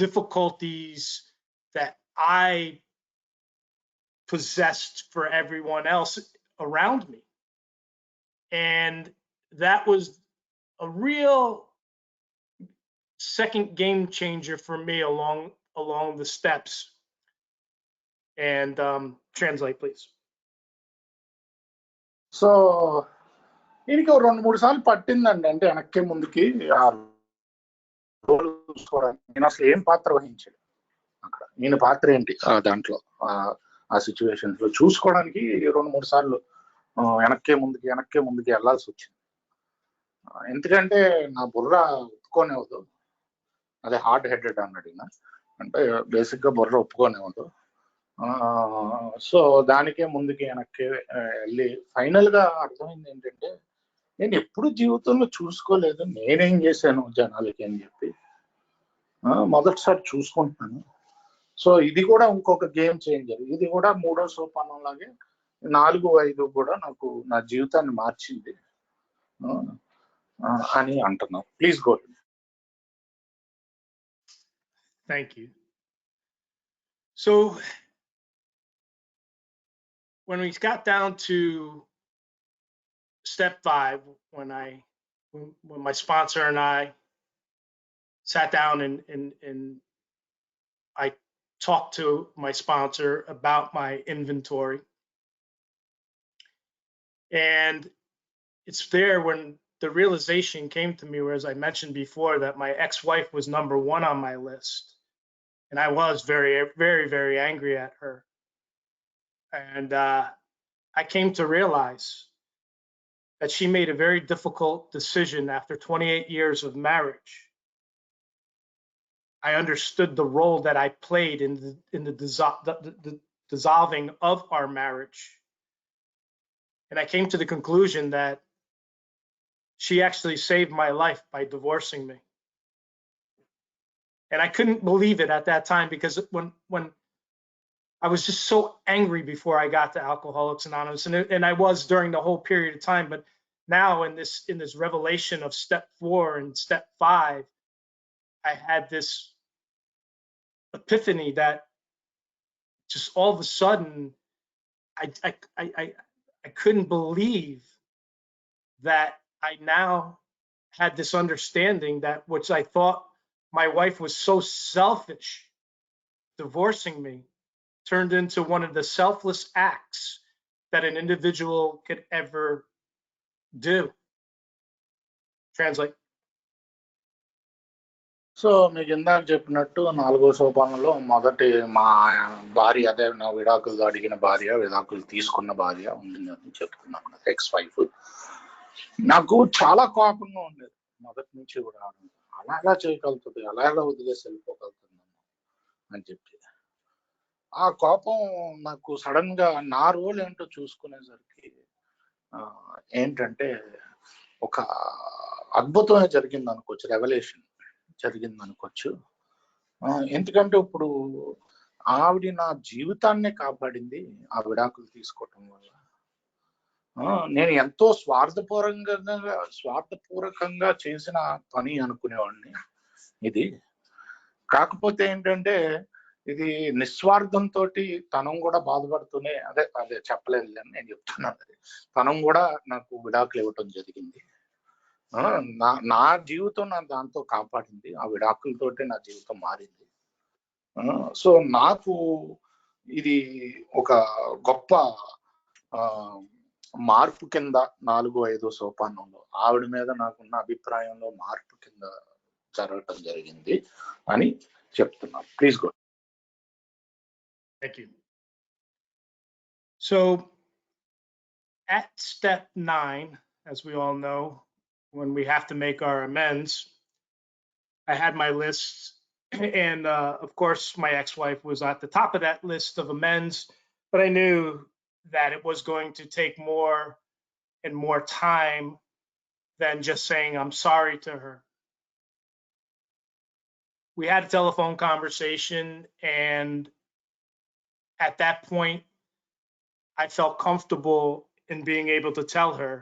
difficulties that I possessed for everyone else around me. And that was a real second game changer for me along the steps. And translate, please. So ఈయనకి 2-3 సార్లు పట్టిందండి. అంటే వెనక్కి ముందుకి ఆ role చూసుకోవడానికి. నేను అసలు ఏం పాత్ర వహించాడు అక్కడ, నేను పాత్ర ఏంటి దాంట్లో ఆ సిచ్యువేషన్స్ లో చూసుకోవడానికి 2-3 సార్లు వెనక్కే ముందుకి వెళ్ళాల్సి వచ్చింది. ఎందుకంటే నా బుర్ర ఒప్పుకోనేవద్దు, అదే హార్డ్ హెడెడ్ అన్నాడు. అంటే బేసిక్ గా బుర్ర ఒప్పుకోనేవద్దు. సో దానికే ముందుకి వెనక్కి వెళ్ళి ఫైనల్ గా అర్థమైంది ఏంటంటే నేను ఎప్పుడు జీవితంలో చూసుకోలేదు నేనేం చేశాను జనాలకి అని చెప్పి మొదటిసారి చూసుకుంటున్నాను. సో ఇది కూడా ఇంకొక గేమ్ చేంజర్. ఇది కూడా 3వ సోపానం లాగే 4-5 కూడా నాకు నా జీవితాన్ని మార్చింది అని అంటున్నాను. Please go. Thank you. So when we got down to step 5, when my sponsor and I sat down and I talked to my sponsor about my inventory, and it's there when the realization came to me, where, as I mentioned before, that my ex-wife was number 1 on my list, and I was very, very, very angry at her. And I came to realize that she made a very difficult decision after 28 years of marriage. I understood the role that I played in the dissolving of our marriage. And I came to the conclusion that she actually saved my life by divorcing me. And I couldn't believe it at that time, because when I was just so angry before I got to Alcoholics Anonymous, and I was during the whole period of time, but now in this revelation of step 4 and step 5, I had this epiphany that just all of a sudden I couldn't believe that I now had this understanding that which I thought my wife was so selfish, divorcing me, turned into one of the selfless acts that an individual could ever do. Translate. So మీకు ఇందాక చెప్పినట్టు 4వ సోపానంలో మొదటి మా భార్య, అదే నా విడాకులు అడిగిన భార్య, విడాకులు తీసుకున్న భార్య ఉండిందని చెప్తున్నాను కదా, ఎక్స్ వైఫ్. నాకు చాలా కోపంగా ఉండేది మొదటి నుంచి కూడా. అలాగా చేయగలుగుతుంది, అలాగా వదిలేసి వెళ్ళిపోగలుగుతుంది అని చెప్పి. ఆ కోపం నాకు సడన్ గా నా రోల్ ఏంటో చూసుకునేసరికి ఏంటంటే ఒక అద్భుతమే జరిగింది అనుకోవచ్చు, రెవల్యూషన్ జరిగింది అనుకోవచ్చు. ఎందుకంటే ఇప్పుడు ఆవిడ నా జీవితాన్నే కాపాడింది ఆ విడాకులు తీసుకోవటం వల్ల. నేను ఎంతో స్వార్థపూర్వకంగా చేసిన పని అనుకునేవాడిని ఇది. కాకపోతే ఏంటంటే ఇది నిస్వార్థంతో తనం కూడా బాధపడుతూనే, అదే చెప్పలేదు అని నేను చెప్తున్నాను. తనం కూడా నాకు విడాకులు ఇవ్వటం జరిగింది. నా జీవితం దాంతో కాపాడింది. ఆ విడాకులతోటే నా జీవితం మారింది. సో నాకు ఇది ఒక గొప్ప మార్పు కింద 4-5 సోపానంలో ఆవిడ మీద నాకున్న అభిప్రాయంలో మార్పు కింద జరగటం జరిగింది అని చెప్తున్నాను. Please go. Thank you. So at step 9, as we all know, when we have to make our amends, I had my list, and of course my ex-wife was at the top of that list of amends, but I knew that it was going to take more and more time than just saying I'm sorry to her. We had a telephone conversation, and at that point I felt comfortable in being able to tell her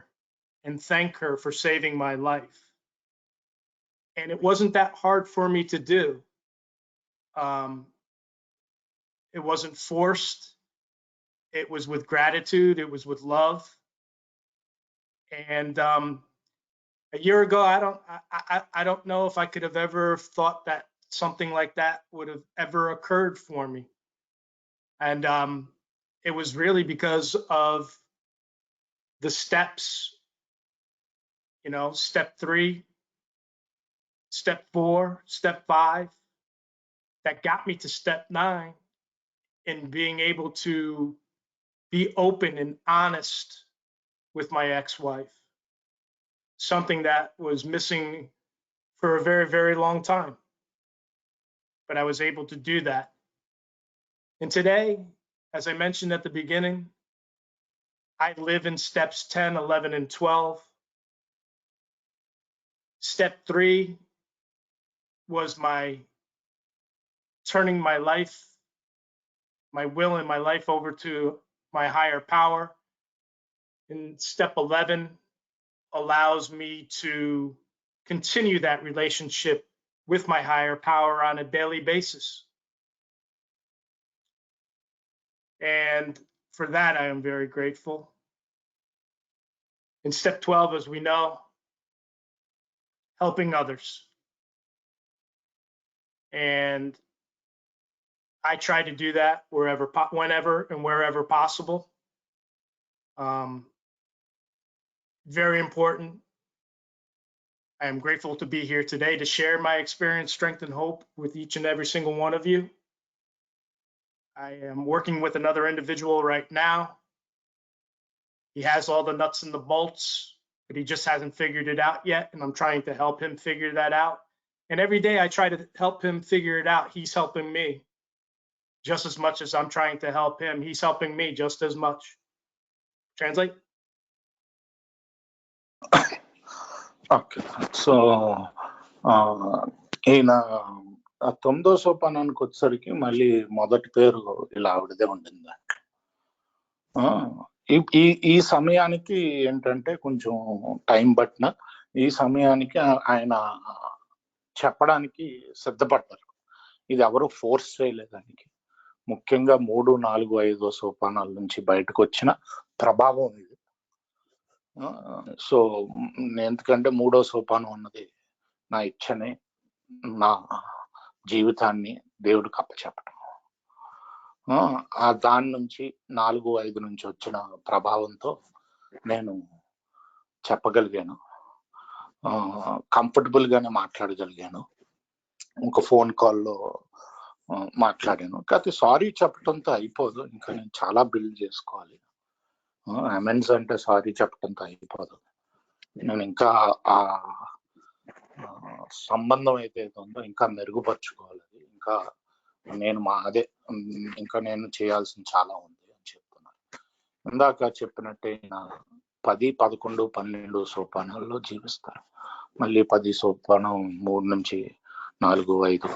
and thank her for saving my life. And it wasn't that hard for me to do. It wasn't forced. It was with gratitude. It was with love. And a year ago, I don't know if I could have ever thought that something like that would have ever occurred for me. And it was really because of the steps, step 3, step 4, step 5, that got me to step 9 in being able to be open and honest with my ex-wife, something that was missing for a very, very long time. But I was able to do that. And today, as I mentioned at the beginning, I live in steps 10, 11, and 12. Step 3 was my turning my life, my will and my life over to my higher power. And step 11 allows me to continue that relationship with my higher power on a daily basis. And for that, I am very grateful. In step 12, as we know, helping others. And I try to do that whenever and wherever possible. Very important. I am grateful to be here today to share my experience, strength, and hope with each and every single one of you. I am working with another individual right now. He has all the nuts and the bolts, but he just hasn't figured it out yet, and I'm trying to help him figure that out. And every day I try to help him figure it out. He's helping me just as much as I'm trying to help him. He's helping me just as much. Translate. Okay. So ఈయన 9వ సోపానానికి వచ్చేసరికి మళ్ళీ మొదటి పేరు ఇలా ఆవిడదే ఉండింది. ఈ సమయానికి ఏంటంటే కొంచెం టైం పట్టిన ఈ సమయానికి ఆయన చెప్పడానికి సిద్ధపడ్డారు. ఇది ఎవరు ఫోర్స్ చేయలేదానికి. ముఖ్యంగా 3, 4, 5 సోపానాల నుంచి బయటకు వచ్చిన ప్రభావం ఇది. సో ఎందుకంటే 3వ సోపానం అన్నది నా ఇచ్చని, నా జీవితాన్ని దేవుడికి అప్పచెప్పడం. దాని నుంచి 4, 5 నుంచి వచ్చిన ప్రభావంతో నేను చెప్పగలిగాను, కంఫర్టబుల్ గానే మాట్లాడగలిగాను. ఒక ఫోన్ కాల్లో మాట్లాడాను. కాకపోతే సారీ చెప్పడంతో అయిపోదు, ఇంకా నేను చాలా బిల్డ్ చేసుకోవాలి. అమెండ్స్ అంటే సారీ చెప్పడంతో అయిపోదు. నేను ఇంకా ఆ సంబంధం అయితే ఉందో ఇంకా మెరుగుపరుచుకోవాలి. ఇంకా ఇంకా నేను చేయాల్సిన చాలా ఉంది అని చెప్తున్నాను. ఇందాక చెప్పినట్టే 10, 11, 12 సోపానాల్లో జీవిస్తారు. మళ్ళీ 10 సోపానం 3 నుంచి 4, 5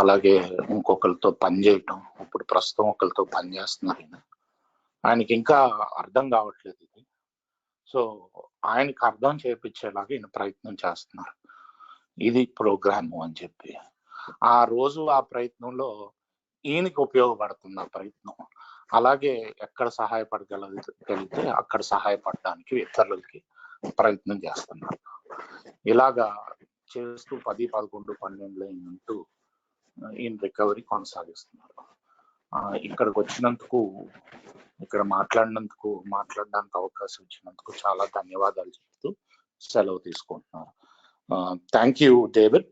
అలాగే ఇంకొకరితో పని చేయటం. ఇప్పుడు ప్రస్తుతం ఒకరితో పని చేస్తున్నారు. ఆయనకి ఇంకా అర్థం కావట్లేదు ఇది. సో ఆయనకి అర్థం చేయించేలాగా ఈయన ప్రయత్నం చేస్తున్నారు. ఇది ప్రోగ్రాము అని చెప్పి ఆ రోజు ఆ ప్రయత్నంలో ఈయనకి ఉపయోగపడుతుంది ఆ ప్రయత్నం. అలాగే ఎక్కడ సహాయపడగలిగితే అక్కడ సహాయపడడానికి ఇతరులకి ప్రయత్నం చేస్తున్నారు. ఇలాగా చేస్తూ 10, 11, 12 ఉంటూ ఈయన రికవరీ కొనసాగిస్తున్నారు. ఇక్కడికి వచ్చినందుకు, ఇక్కడ మాట్లాడడానికి అవకాశం ఇచ్చినందుకు చాలా ధన్యవాదాలు చెప్తూ సెలవు తీసుకుంటున్నారు. Thank you, David.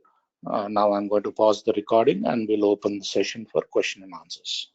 Now I'm going to pause the recording and we'll open the session for question and answers.